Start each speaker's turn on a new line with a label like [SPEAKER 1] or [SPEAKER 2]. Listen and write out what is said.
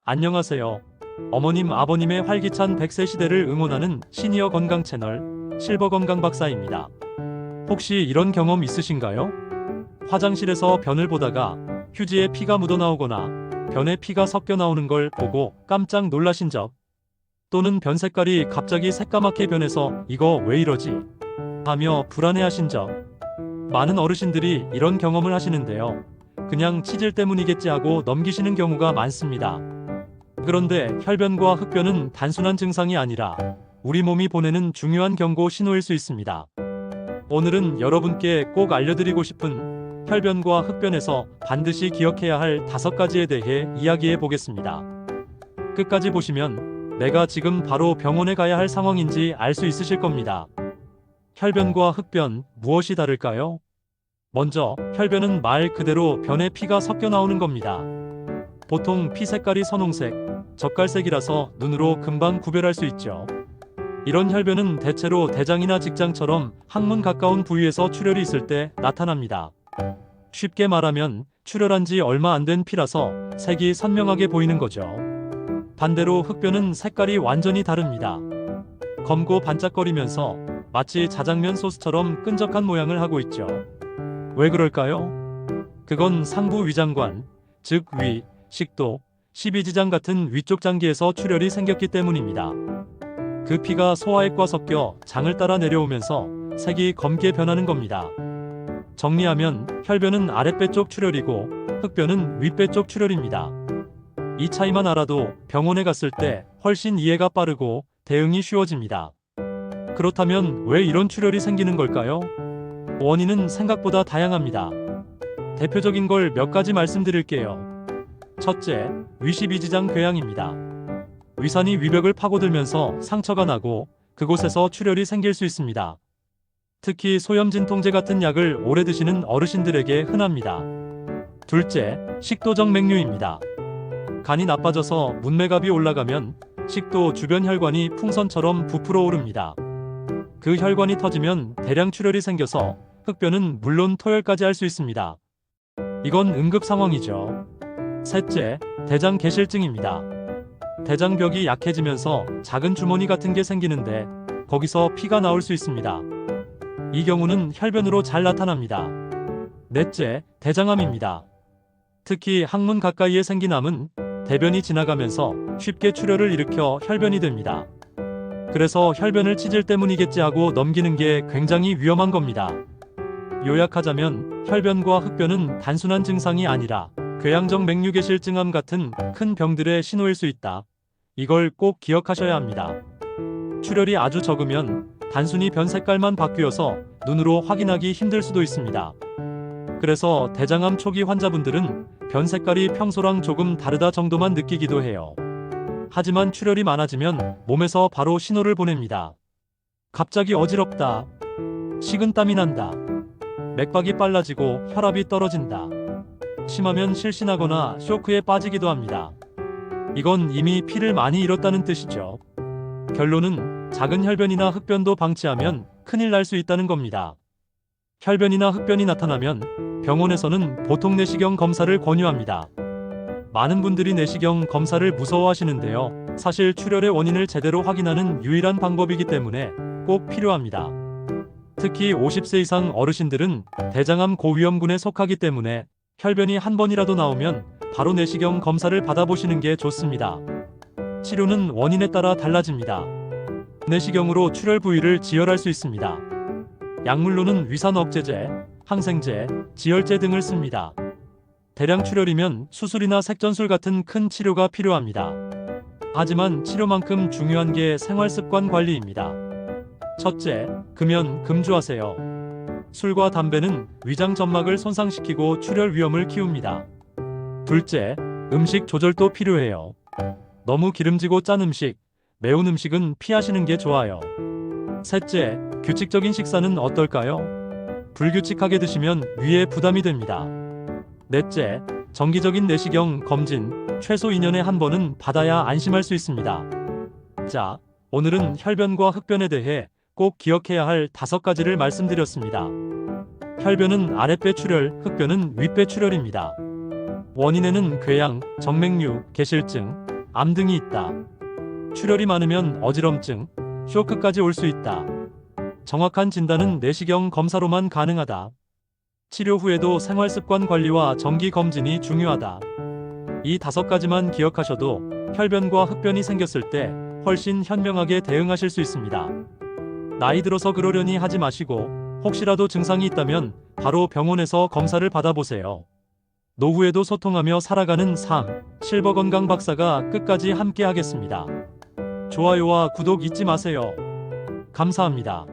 [SPEAKER 1] 안녕하세요. 어머님, 아버님의 활기찬 100세 시대를 응원하는 시니어 건강 채널 실버 건강 박사입니다. 혹시 이런 경험 있으신가요? 화장실에서 변을 보다가 휴지에 피가 묻어 나오거나 변에 피가 섞여 나오는 걸 보고 깜짝 놀라신 적, 또는 변 색깔이 갑자기 새까맣게 변해서 이거 왜 이러지? 하며 불안해하신 적. 많은 어르신들이 이런 경험을 하시는데요. 그냥 치질 때문이겠지 하고 넘기시는 경우가 많습니다. 그런데 혈변과 흑변은 단순한 증상이 아니라 우리 몸이 보내는 중요한 경고 신호일 수 있습니다. 오늘은 여러분께 꼭 알려드리고 싶은 혈변과 흑변에서 반드시 기억해야 할 5가지에 대해 이야기해 보겠습니다. 끝까지 보시면 내가 지금 바로 병원에 가야 할 상황인지 알 수 있으실 겁니다. 혈변과 흑변, 무엇이 다를까요? 먼저 혈변은 말 그대로 변에 피가 섞여 나오는 겁니다. 보통 피 색깔이 선홍색, 젓갈색이라서 눈으로 금방 구별할 수 있죠. 이런 혈변은 대체로 대장이나 직장처럼 항문 가까운 부위에서 출혈이 있을 때 나타납니다. 쉽게 말하면 출혈한 지 얼마 안 된 피라서 색이 선명하게 보이는 거죠. 반대로 흑변은 색깔이 완전히 다릅니다. 검고 반짝거리면서 마치 자장면 소스처럼 끈적한 모양을 하고 있죠. 왜 그럴까요? 그건 상부 위장관, 즉 위, 식도, 십이지장 같은 위쪽 장기에서 출혈이 생겼기 때문입니다. 그 피가 소화액과 섞여 장을 따라 내려오면서 색이 검게 변하는 겁니다. 정리하면 혈변은 아랫배 쪽 출혈이고 흑변은 윗배 쪽 출혈입니다. 이 차이만 알아도 병원에 갔을 때 훨씬 이해가 빠르고 대응이 쉬워집니다. 그렇다면 왜 이런 출혈이 생기는 걸까요? 원인은 생각보다 다양합니다. 대표적인 걸 몇 가지 말씀드릴게요. 첫째, 위십이지장 궤양입니다. 위산이 위벽을 파고들면서 상처가 나고 그곳에서 출혈이 생길 수 있습니다. 특히 소염진통제 같은 약을 오래 드시는 어르신들에게 흔합니다. 둘째, 식도적 맥류입니다. 간이 나빠져서 문맥압이 올라가면 식도 주변 혈관이 풍선처럼 부풀어 오릅니다. 그 혈관이 터지면 대량 출혈이 생겨서 흑변은 물론 토혈까지 할 수 있습니다. 이건 응급 상황이죠. 셋째, 대장 개실증입니다. 대장벽이 약해지면서 작은 주머니 같은 게 생기는데 거기서 피가 나올 수 있습니다. 이 경우는 혈변으로 잘 나타납니다. 넷째, 대장암입니다. 특히 항문 가까이에 생긴 암은 대변이 지나가면서 쉽게 출혈을 일으켜 혈변이 됩니다. 그래서 혈변을 치질 때문이겠지 하고 넘기는 게 굉장히 위험한 겁니다. 요약하자면 혈변과 흑변은 단순한 증상이 아니라 궤양적 맥류개실증암 같은 큰 병들의 신호일 수 있다. 이걸 꼭 기억하셔야 합니다. 출혈이 아주 적으면 단순히 변 색깔만 바뀌어서 눈으로 확인하기 힘들 수도 있습니다. 그래서 대장암 초기 환자분들은 변 색깔이 평소랑 조금 다르다 정도만 느끼기도 해요. 하지만 출혈이 많아지면 몸에서 바로 신호를 보냅니다. 갑자기 어지럽다. 식은땀이 난다. 맥박이 빨라지고 혈압이 떨어진다. 심하면 실신하거나 쇼크에 빠지기도 합니다. 이건 이미 피를 많이 잃었다는 뜻이죠. 결론은 작은 혈변이나 흑변도 방치하면 큰일 날 수 있다는 겁니다. 혈변이나 흑변이 나타나면 병원에서는 보통 내시경 검사를 권유합니다. 많은 분들이 내시경 검사를 무서워하시는데요. 사실 출혈의 원인을 제대로 확인하는 유일한 방법이기 때문에 꼭 필요합니다. 특히 50세 이상 어르신들은 대장암 고위험군에 속하기 때문에 혈변이 한 번이라도 나오면 바로 내시경 검사를 받아보시는 게 좋습니다. 치료는 원인에 따라 달라집니다. 내시경으로 출혈 부위를 지혈할 수 있습니다. 약물로는 위산 억제제, 항생제, 지혈제 등을 씁니다. 대량 출혈이면 수술이나 색전술 같은 큰 치료가 필요합니다. 하지만 치료만큼 중요한 게 생활습관 관리입니다. 첫째, 금연, 금주하세요. 술과 담배는 위장 점막을 손상시키고 출혈 위험을 키웁니다. 둘째, 음식 조절도 필요해요. 너무 기름지고 짠 음식, 매운 음식은 피하시는 게 좋아요. 셋째, 규칙적인 식사는 어떨까요? 불규칙하게 드시면 위에 부담이 됩니다. 넷째, 정기적인 내시경 검진, 최소 2년에 한 번은 받아야 안심할 수 있습니다. 자, 오늘은 혈변과 흑변에 대해 꼭 기억해야 할 5가지를 말씀드렸습니다. 혈변은 아랫배 출혈, 흑변은 윗배 출혈입니다. 원인에는 궤양, 정맥류, 개실증, 암 등이 있다. 출혈이 많으면 어지럼증, 쇼크까지 올 수 있다. 정확한 진단은 내시경 검사로만 가능하다. 치료 후에도 생활습관 관리와 정기 검진이 중요하다. 이 5가지만 기억하셔도 혈변과 흑변이 생겼을 때 훨씬 현명하게 대응하실 수 있습니다. 나이 들어서 그러려니 하지 마시고 혹시라도 증상이 있다면 바로 병원에서 검사를 받아보세요. 노후에도 소통하며 살아가는 삶, 실버건강 박사가 끝까지 함께 하겠습니다. 좋아요와 구독 잊지 마세요. 감사합니다.